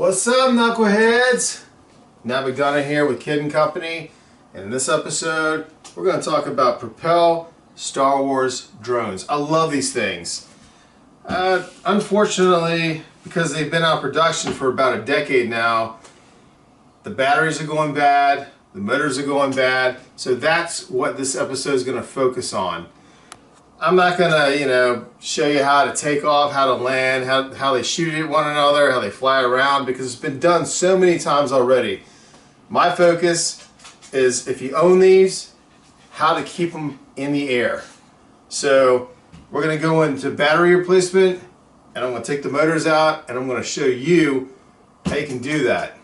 What's up, knuckleheads? Now McDonough here with Kid and Company, and in this episode we're going to talk about Propel Star Wars Drones. I love these things. Unfortunately, because they've been out of production for about a decade now, the batteries are going bad, the motors are going bad, so that's what this episode is going to focus on. I'm not going to, show you how to take off, how to land, how they shoot at one another, how they fly around, because it's been done so many times already. My focus is, if you own these, how to keep them in the air. So we're going to go into battery replacement, and I'm going to take the motors out, and I'm going to show you how you can do that.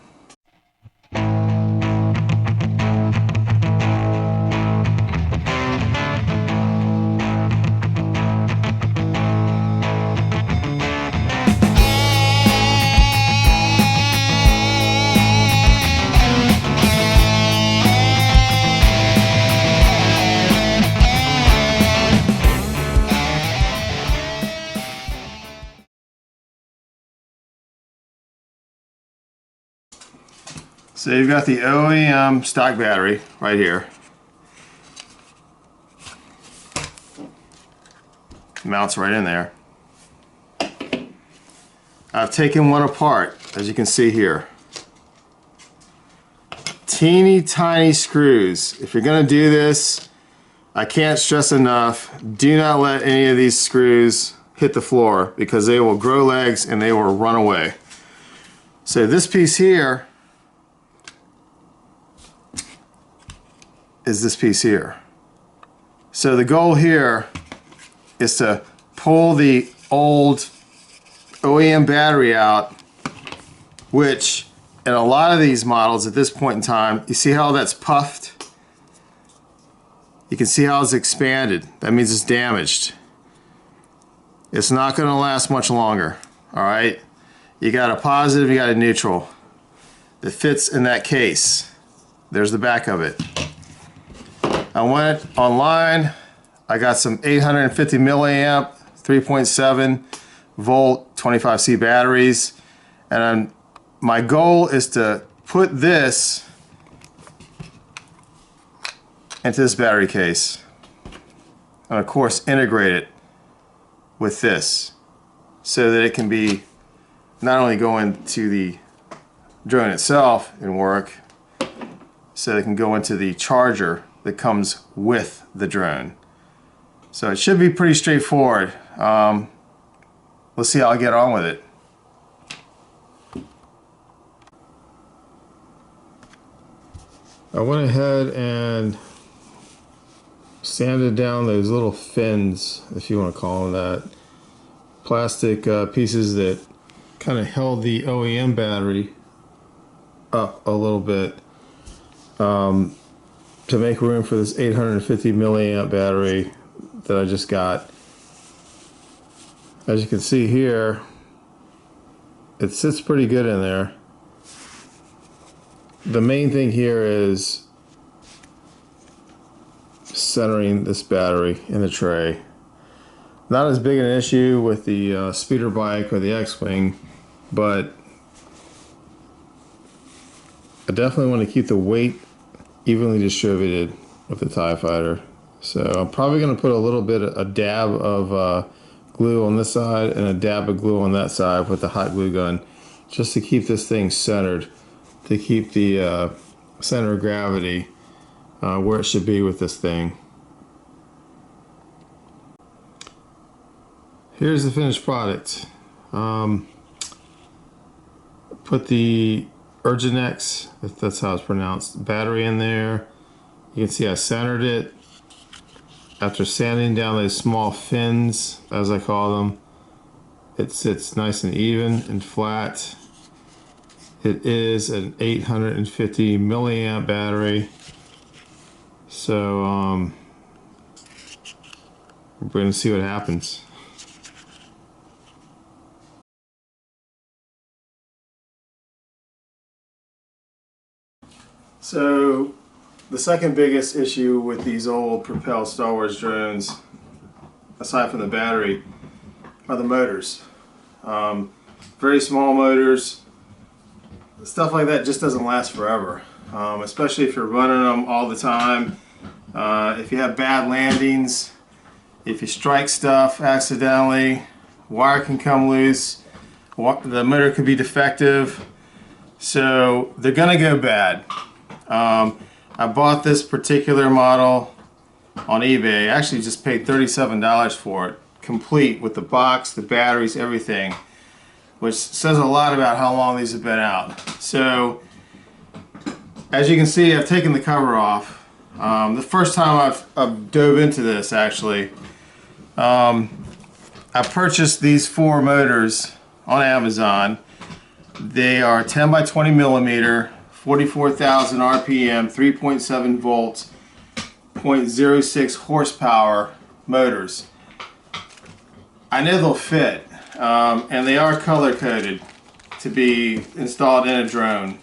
So you've got the OEM stock battery right here. Mounts right in there. I've taken one apart, as you can see here. Teeny tiny screws. If you're going to do this, I can't stress enough, do not let any of these screws hit the floor, because they will grow legs and they will run away. So this piece here is this piece here. So the goal here is to pull the old OEM battery out, which in a lot of these models at this point in time, you see how that's puffed? You can see how it's expanded. That means it's damaged. It's not going to last much longer. All right, you got a positive, you got a neutral that fits in that case. There's the back of it. I went online, I got some 850 milliamp, 3.7 volt, 25C batteries, and my goal is to put this into this battery case, and of course integrate it with this, so that it can be not only go into the drone itself and work, so it can go into the charger that comes with the drone. So it should be pretty straightforward. Let's see how I get on with it. I went ahead and sanded down those little fins, if you want to call them that, plastic pieces that kind of held the OEM battery up a little bit, to make room for this 850 milliamp battery that I just got. As you can see here, it sits pretty good in there. The main thing here is centering this battery in the tray. Not as big an issue with the speeder bike or the X-Wing, but I definitely want to keep the weight evenly distributed with the TIE Fighter. So I'm probably going to put a dab of glue on this side and a dab of glue on that side with the hot glue gun, just to keep this thing centered, to keep the center of gravity where it should be with this thing. Here's the finished product. Put the Urginex, if that's how it's pronounced, battery in there. You can see I centered it after sanding down those small fins, as I call them. It sits nice and even and flat. It is an 850 milliamp battery, so we're going to see what happens. So the second biggest issue with these old Propel Star Wars drones, aside from the battery, are the motors. Very small motors. stuff like that just doesn't last forever, especially if you're running them all the time. If you have bad landings, if you strike stuff accidentally, wire can come loose, the motor could be defective, so they're gonna go bad. I bought this particular model on eBay. I actually just paid $37 for it, complete with the box, the batteries, everything, which says a lot about how long these have been out. So as you can see, I've taken the cover off. The first time I've dove into this, actually, I purchased these 4 motors on Amazon. They are 10 by 20 millimeter, 44,000 RPM, 3.7 volts, 0.06 horsepower motors. I know they'll fit, and they are color coded to be installed in a drone.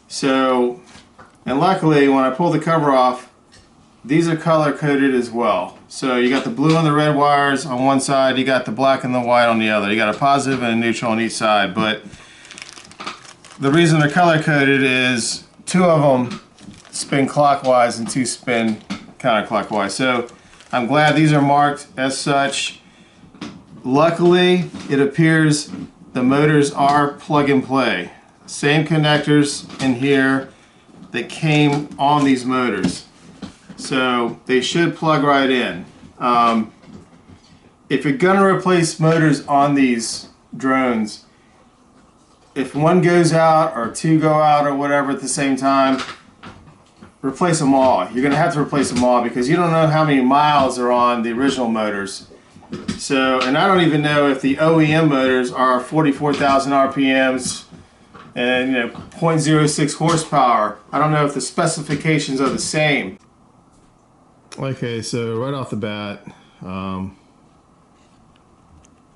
So, and luckily when I pull the cover off, these are color coded as well. So you got the blue and the red wires on one side, you got the black and the white on the other. You got a positive and a neutral on each side, but the reason they're color coded is 2 of them spin clockwise and 2 spin counterclockwise. So I'm glad these are marked as such. Luckily, it appears the motors are plug and play. Same connectors in here that came on these motors. So they should plug right in. If you're gonna replace motors on these drones, if one goes out or 2 go out or whatever at the same time, replace them all. You're gonna have to replace them all because you don't know how many miles are on the original motors. So, and I don't even know if the OEM motors are 44,000 RPMs and 0.06 horsepower. I don't know if the specifications are the same. Okay, so right off the bat,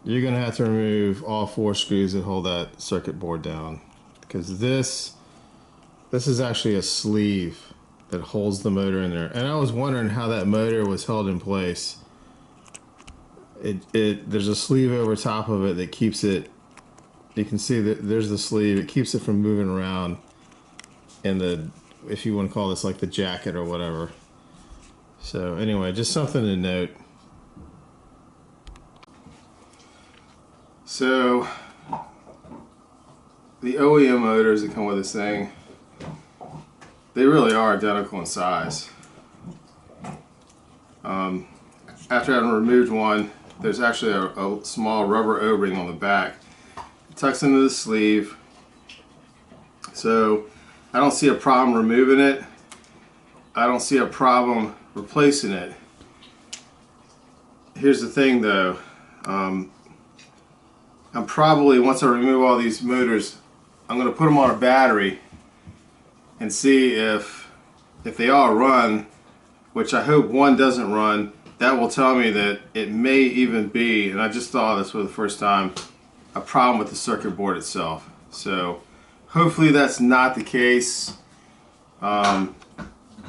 you're gonna have to remove all 4 screws that hold that circuit board down, because this is actually a sleeve that holds the motor in there. And I was wondering how that motor was held in place. There's a sleeve over top of it that keeps it. You can see that there's the sleeve. It keeps it from moving around in the, if you want to call this like the jacket or whatever. So anyway, just something to note. So the OEM motors that come with this thing, they really are identical in size. After having removed one, there's actually a small rubber O-ring on the back. It tucks into the sleeve. So I don't see a problem removing it. I don't see a problem replacing it. Here's the thing though. I'm probably, once I remove all these motors, I'm going to put them on a battery and see if they all run, which I hope one doesn't run. That will tell me that it may even be, and I just thought this for the first time, a problem with the circuit board itself. So hopefully that's not the case. But I'm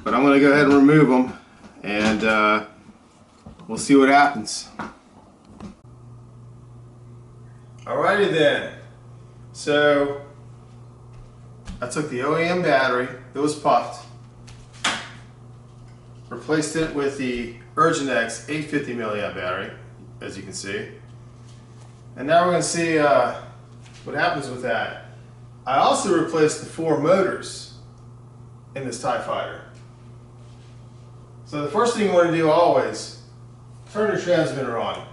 going to go ahead and remove them, and we'll see what happens. Alrighty then. So I took the OEM battery that was puffed, replaced it with the Urginex 850 milliamp battery, as you can see. And now we're going to see what happens with that. I also replaced the 4 motors in this TIE Fighter. So the first thing you want to do always, turn your transmitter on.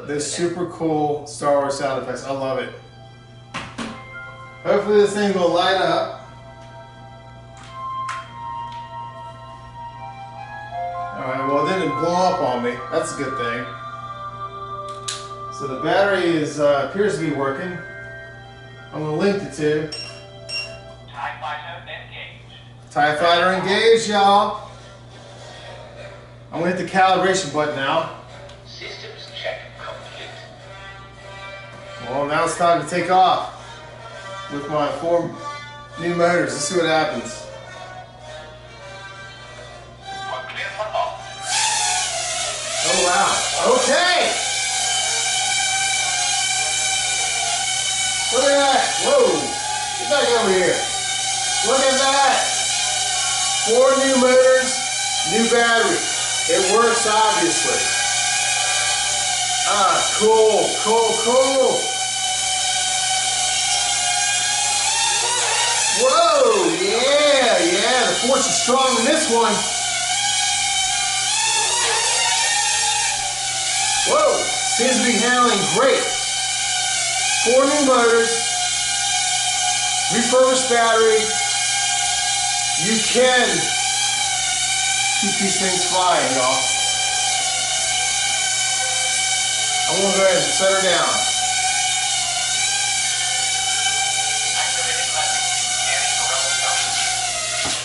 This super cool Star Wars sound effects, I love it. Hopefully this thing will light up. Alright, well it didn't blow up on me. That's a good thing. So the battery is appears to be working. I'm going to link the 2. TIE Fighter engaged. TIE Fighter engaged, y'all. I'm going to hit the calibration button now. Systems check complete. Well, now it's time to take off with my 4 new motors. Let's see what happens. We're clear for launch. Oh wow. Okay. Whoa! Get back over here. Look at that. 4 new motors, new battery. It works, obviously. Ah, cool, cool, cool. Whoa, yeah, the force is strong in this one. Whoa, seems to be handling great. 4 new motors, refurbished battery. You can keep these things flying, y'all. I'm gonna go ahead and set her down. Activating landing. Scanning for rebel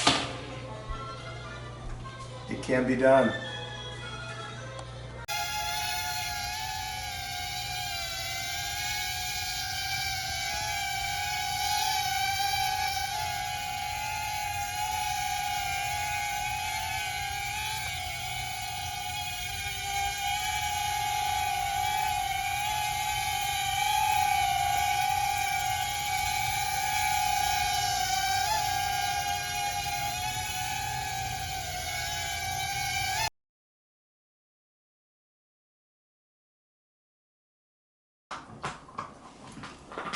cover. It can be done.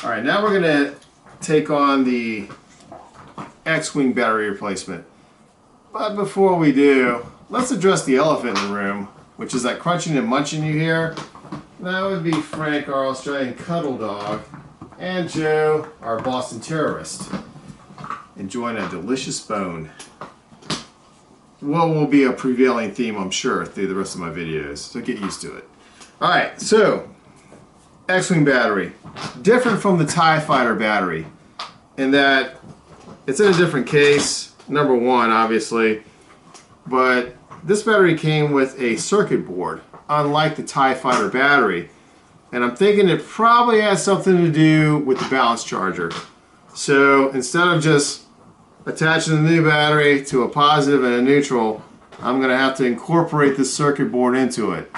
All right, now we're gonna take on the X-Wing battery replacement. But before we do, let's address the elephant in the room, which is that crunching and munching you hear. That would be Frank, our Australian cuddle dog, and Joe, our Boston terrorist, enjoying a delicious bone. What will be a prevailing theme, I'm sure, through the rest of my videos, so get used to it. All right, so X-Wing battery, different from the TIE Fighter battery in that it's in a different case, number one, obviously, but this battery came with a circuit board, unlike the TIE Fighter battery, and I'm thinking it probably has something to do with the balance charger. So instead of just attaching the new battery to a positive and a neutral, I'm going to have to incorporate this circuit board into it.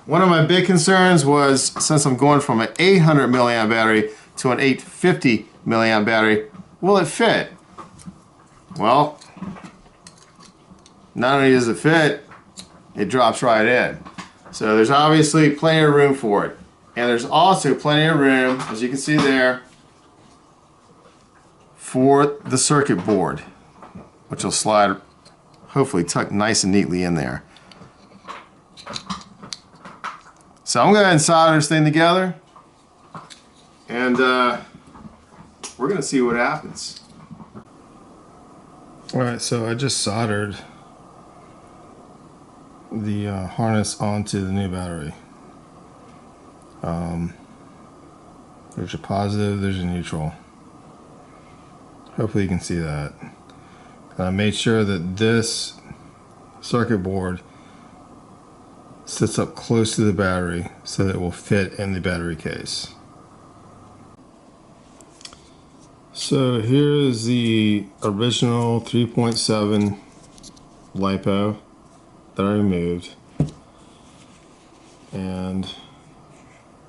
One of my big concerns was, since I'm going from an 800 milliamp battery to an 850 milliamp battery, will it fit? Well, not only does it fit, it drops right in. So there's obviously plenty of room for it. And there's also plenty of room, as you can see there, for the circuit board, which will slide, hopefully tucked nice and neatly in there. So I'm going to go ahead and solder this thing together, and we're going to see what happens. Alright, so I just soldered the harness onto the new battery. There's a positive, there's a neutral. Hopefully you can see that. And I made sure that this circuit board sits up close to the battery so that it will fit in the battery case. So here is the original 3.7 LiPo that I removed, and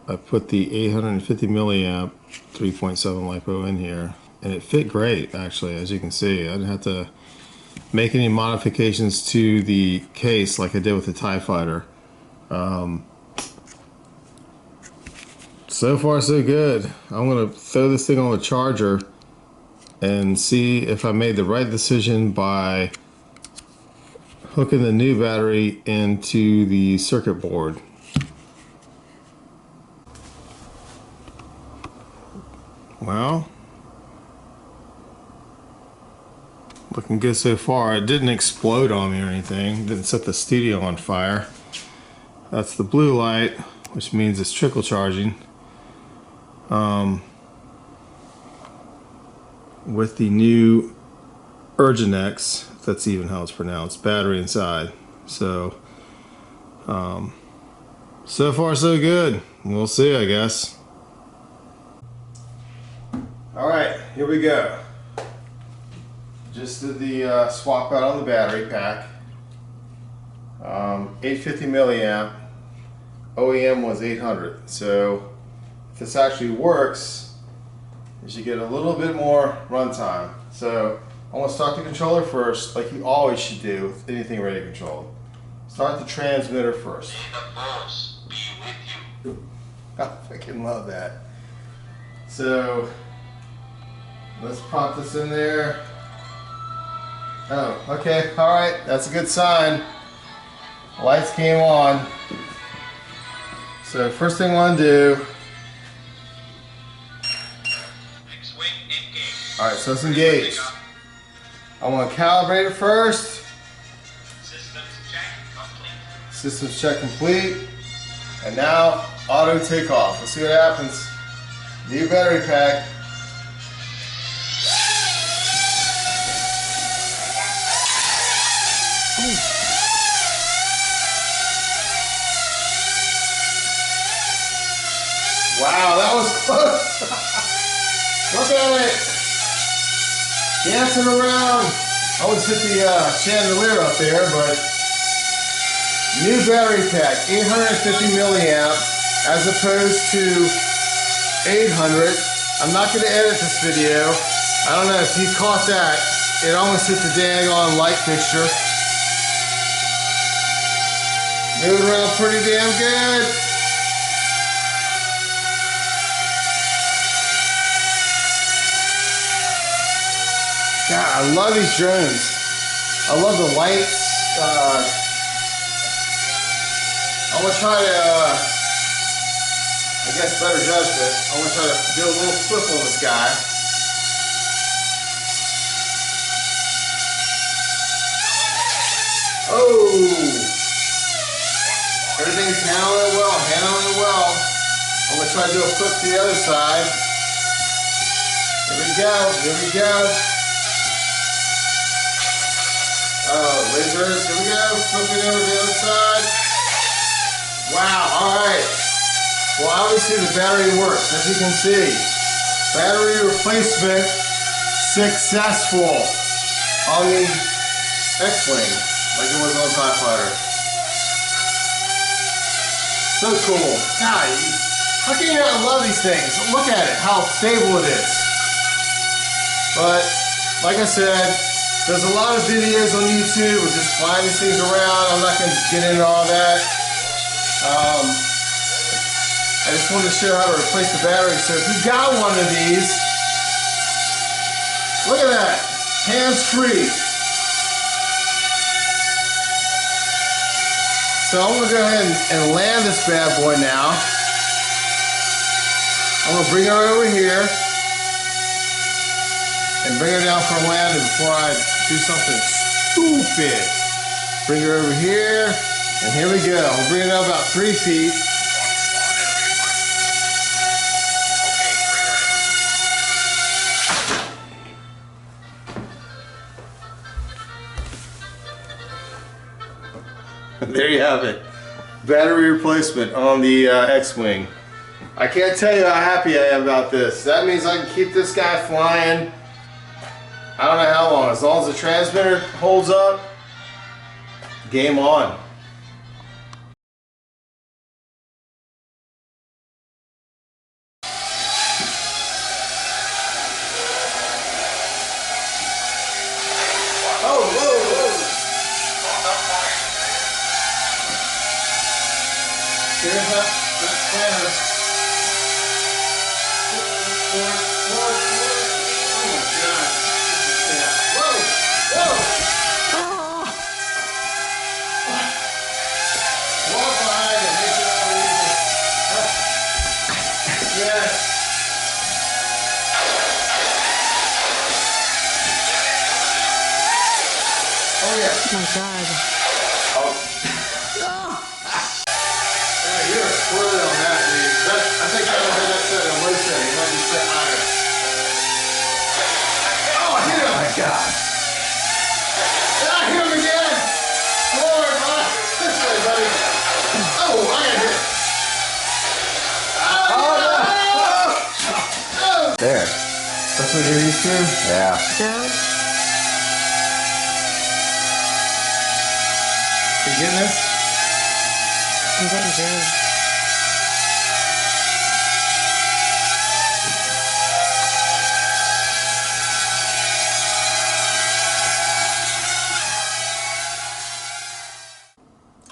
I put the 850 milliamp 3.7 LiPo in here, and it fit great actually, as you can see. I didn't have to make any modifications to the case like I did with the TIE Fighter. So far so good. I'm gonna throw this thing on the charger and see if I made the right decision by hooking the new battery into the circuit board. Well, looking good so far. It didn't explode on me or anything. Didn't set the studio on fire. That's the blue light, which means it's trickle charging. With the new Urginex, that's even how it's pronounced, battery inside. So, so far so good. We'll see, I guess. All right, here we go. Just did the swap out on the battery pack. 850 milliamp. OEM was 800. So if this actually works, is you get a little bit more runtime. So I want to start the controller first, like you always should do with anything radio controlled. Start the transmitter first. May the force be with you. I freaking love that. So let's pop this in there. Oh, okay, all right, that's a good sign. Lights came on. So first thing I want to do. X-wing engaged. All right, so it's engaged. I want to calibrate it first. Systems check complete. Systems check complete. And now auto takeoff. Let's see what happens. New battery pack. Wow, that was close. Look at it. Dancing around. I almost hit the chandelier up there, but new battery pack, 850 milliamp as opposed to 800. I'm not going to edit this video. I don't know if you caught that. It almost hit the dang on light fixture. Moving around pretty damn good. God, I love these drones. I love the lights. I'm gonna try to, I guess better judgment. I'm gonna try to do a little flip on this guy. Oh! Everything's handling well, handling well. I'm gonna try to do a flip to the other side. Here we go, here we go. Oh, lasers, here we go, flipping over to the other side. Wow, alright. Well, obviously the battery works, as you can see. Battery replacement successful on the X-Wing, like it was on TIE Fighter. So cool. God, how can you not love these things? Look at it, how stable it is. But, like I said, there's a lot of videos on YouTube of just flying these things around. I'm not going to get into all that. I just wanted to show how to replace the battery. So if you've got one of these, look at that, hands-free. So I'm going to go ahead and land this bad boy now. I'm going to bring her over here and bring her down for a landing before I do something stupid. Bring her over here, and here we go. We'll bring it up about 3 feet. There you have it. Battery replacement on the X-Wing. I can't tell you how happy I am about this. That means I can keep this guy flying, I don't know how long. As long as the transmitter holds up, game on. Oh, whoa, whoa. Here's that planner. Forward. Oh my God. Whoa! Whoa! Walk behind and make it all easy. Yes. Oh yeah. Oh my God. Oh. Yeah, you're a squirrel on that, dude. I think I don't have that set in motion. It might be set higher. Oh, I hit him! Oh my God. I hit him again! Lord, bud. This way, buddy. Oh, I got hit. Oh, no! There. That's what you're used to? Yeah. Down. You getting this? I'm getting good.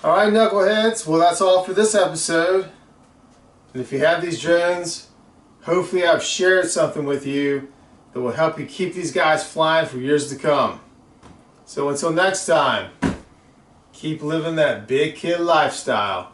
Alright, knuckleheads, well that's all for this episode. And if you have these drones, hopefully I've shared something with you that will help you keep these guys flying for years to come. So until next time, keep living that big kid lifestyle.